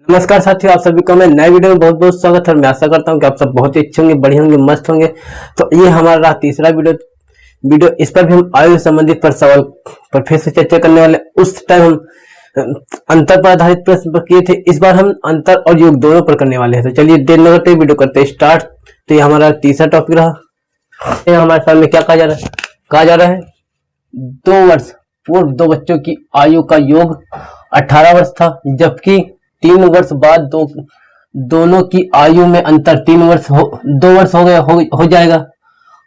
नमस्कार साथियों, आप सभी का मैं नए वीडियो में बहुत बहुत स्वागत है। मैं आशा करता हूं कि आप सब बहुत ही अच्छे होंगे, बढ़िया होंगे, मस्त होंगे। तो ये हमारा रहा तीसरा वीडियो इस पर भी हम आयु संबंधित पर सवाल पर फिर से चर्चा करने वाले। उस टाइम हम अंतर पर आधारित प्रश्न पर किए थे, इस बार हम अंतर और योग दोनों पर करने वाले हैं। तो चलिए देर न करते वीडियो करते स्टार्ट। तो ये हमारा तीसरा टॉपिक रहा। हमारे सामने क्या कहा जा रहा है? कहा जा रहा है 2 वर्ष पूर्व दो बच्चों की आयु का योग 18 वर्ष था, जबकि 3 वर्ष बाद दोनों की आयु में अंतर 2 वर्ष हो गया हो जाएगा।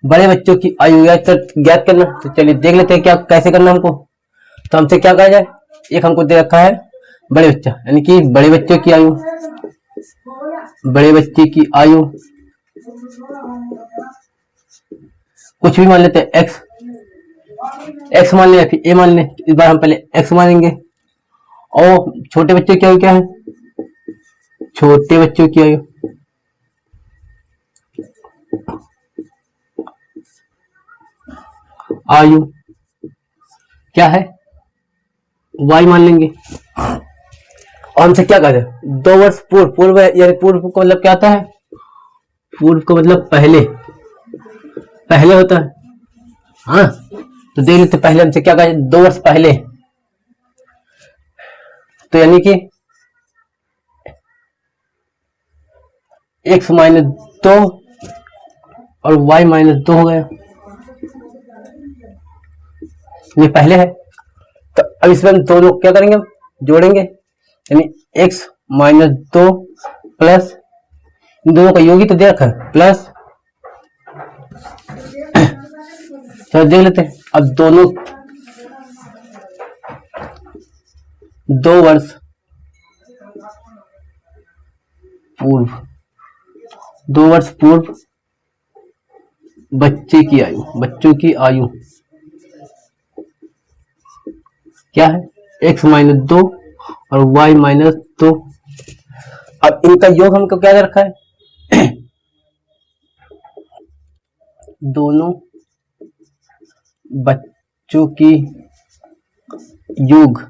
बड़े बच्चों की आयु ज्ञात करना। तो चलिए देख लेते हैं क्या कैसे करना हमको। तो हमसे क्या कहा जाए, एक हमको दे रखा है बड़े बच्चा, यानी कि बड़े बच्चे की आयु, बड़े बच्चे की आयु कुछ भी मान लेते हैं, एक्स मान ले या फिर ए मान ले। इस बार हम पहले एक्स मानेंगे। और छोटे बच्चे की आयु क्या है? छोटे बच्चों की आयु क्या है? y मान लेंगे। और हमसे क्या कहा जाए? 2 वर्ष पूर्व यानी पूर्व को मतलब क्या आता है? पूर्व को मतलब पहले होता है। हाँ, तो देख लेते पहले हमसे क्या कहा जाए, 2 वर्ष पहले। तो यानी कि x -2 और y -2 हो गया, ये पहले है। तो अब इसमें हम दोनों क्या करेंगे, हम जोड़ेंगे, यानी x -2 प्लस इन दोनों का योग ही तो दे रखा है प्लस। चलो देख लेते हैं। अब दोनों 2 वर्ष पूर्व, 2 वर्ष पूर्व बच्चों की आयु क्या है? x -2 और y -2। अब इनका योग हमको क्या दे रखा है? दोनों बच्चों की योग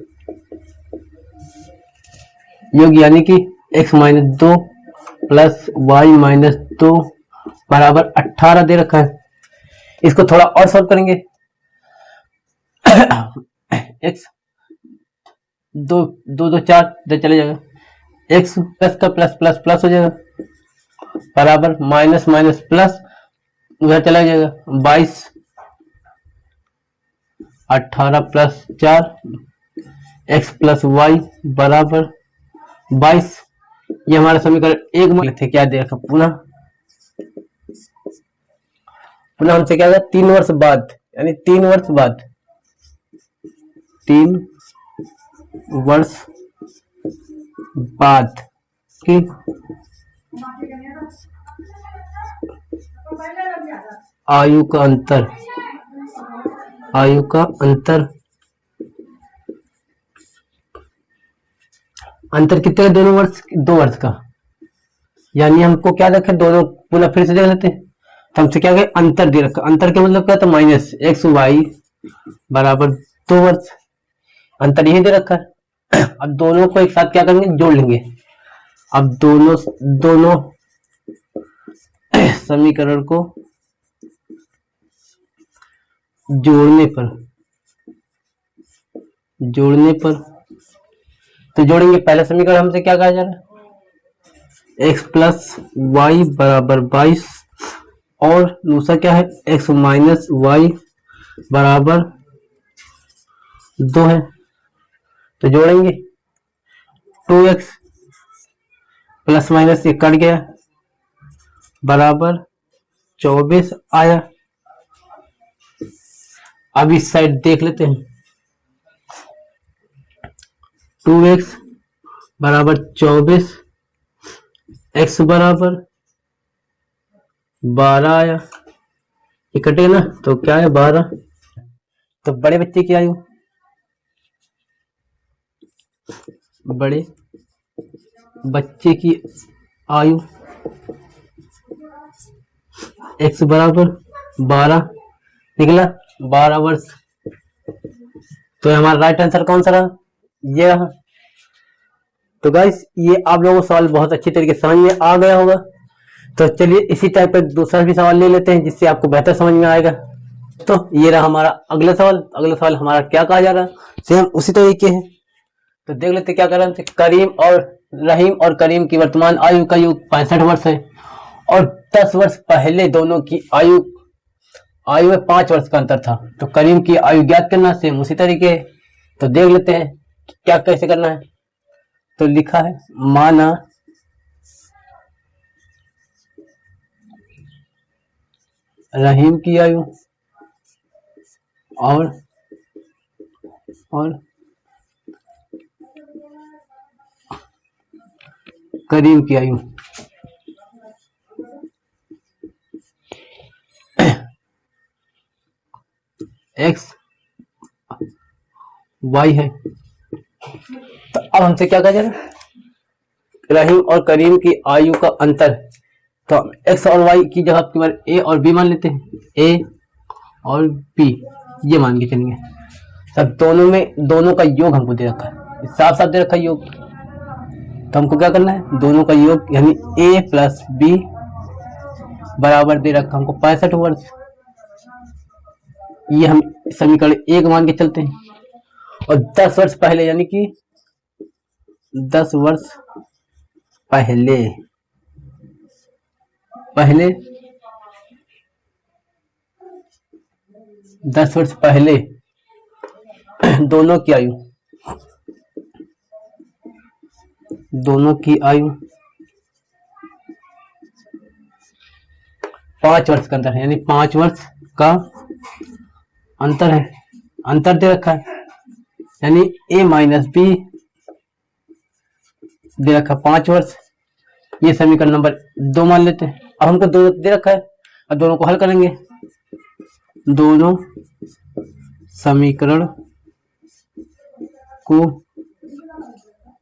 यानी कि x -2 प्लस y -2 बराबर 18 दे रखा है। इसको थोड़ा और सॉल्व करेंगे। x 2 2 4 चले जाएगा, x प्लस का प्लस प्लस प्लस हो जाएगा बराबर माइनस माइनस प्लस उधर चला जाएगा 22, 18 प्लस 4 x प्लस वाई बराबर 22। ये हमारा समीकरण एक में थे। क्या दे रखा? पुनः हमसे क्या 3 वर्ष बाद, यानी 3 वर्ष बाद, 3 वर्ष बाद की आयु का अंतर कितने? दोनों वर्ष, 2 वर्ष का। यानी हमको क्या रखे, दोनों पुनः फिर से देख लेते हैं। तो हमसे क्या कहे, अंतर दे रखा। अंतर का मतलब क्या था? माइनस एक्स वाई बराबर 2 वर्ष। अंतर यही दे रखा है। अब दोनों को एक साथ क्या करेंगे, जोड़ लेंगे। अब दोनों समीकरण को जोड़ने पर तो जोड़ेंगे। पहला समीकरण हमसे क्या कहा जा रहा है? x प्लस वाई बराबर 22 और दूसरा क्या है? x माइनस वाई बराबर 2 है। तो जोड़ेंगे 2x प्लस माइनस ये कट गया बराबर 24 आया। अब इस साइड देख लेते हैं। 2x बराबर 24, x बराबर 12 आया। ये कटे ना, तो क्या है 12। तो बड़े बच्चे की आयु, बड़े बच्चे की आयु x बराबर 12 निकला, 12 वर्ष। तो हमारा राइट आंसर कौन सा रहा? ये रहा। तो गाइस ये आप लोगों को सवाल बहुत अच्छी तरीके से समझ में आ गया होगा। तो चलिए इसी टाइप का दूसरा भी सवाल ले लेते हैं जिससे आपको बेहतर समझ में आएगा। तो ये रहा हमारा अगला सवाल हमारा क्या कहा जा रहा है, सेम उसी तरीके है। तो देख लेते क्या कर रहे हैं। रहीम और करीम की वर्तमान आयु का योग 65 वर्ष है और 10 वर्ष पहले दोनों की आयु में 5 वर्ष का अंतर था। तो करीम की आयु ज्ञात करना, सेम उसी तरीके है। तो देख लेते हैं क्या कैसे करना है। तो लिखा है माना रहीम की आयु और करीम की आयु x y है। तो अब हमसे क्या कहा जा रहा है, रहीम और करीम की आयु का अंतर। तो हम x और y की जगह a और b मान लेते हैं। a और b ये मान के चलेंगे। सब दोनों का योग हमको दे रखा है, साफ साफ दे रखा है योग। तो हमको क्या करना है, दोनों का योग यानी a प्लस b बराबर दे रखा हमको 65 वर्ष। ये हम समीकरण 1 मान के चलते हैं। और 10 वर्ष पहले यानी कि 10 वर्ष पहले 10 वर्ष पहले दोनों की आयु 5 वर्ष का अंतर है, यानी 5 वर्ष का अंतर है, अंतर दे रखा है। यानी a माइनस बी दे रखा 5 वर्ष। ये समीकरण नंबर 2 मान लेते हैं। अब हमको दो दे रखा है, अब दोनों को हल करेंगे। दोनों समीकरण को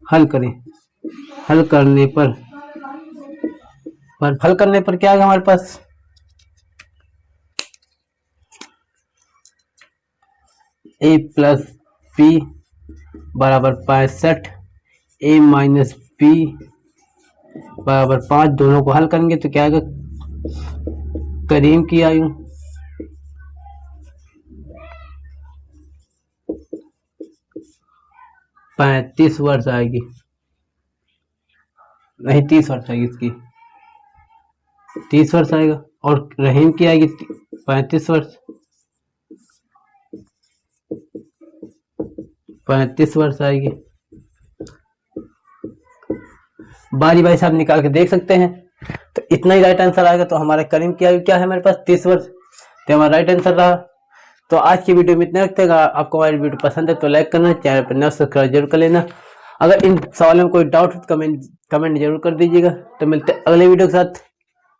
हल करें। हल करने पर क्या आएगा हमारे पास, a प्लस बी बराबर 65, a माइनस बी बराबर 5। दोनों को हल करेंगे तो क्या आएगा, करीम की आयु पैंतीस वर्ष आएगी, नहीं 30 वर्ष आएगी, इसकी 30 वर्ष आएगा। और रहीम की आएगी 35 वर्ष, 35 वर्ष आएगी। बारी बारी से आप निकाल के देख सकते हैं। तो इतना ही राइट आंसर आएगा। तो हमारा करीम की आयु क्या है हमारे पास, 30 वर्ष। तो हमारा राइट आंसर रहा। तो आज की वीडियो में इतना रखते हैं। आपको हमारी वीडियो पसंद है तो लाइक करना, चैनल पर नया सब्सक्राइब जरूर कर लेना। अगर इन सवालों में कोई डाउट हो तो कमेंट जरूर कर दीजिएगा। तो मिलते हैं अगले वीडियो के साथ।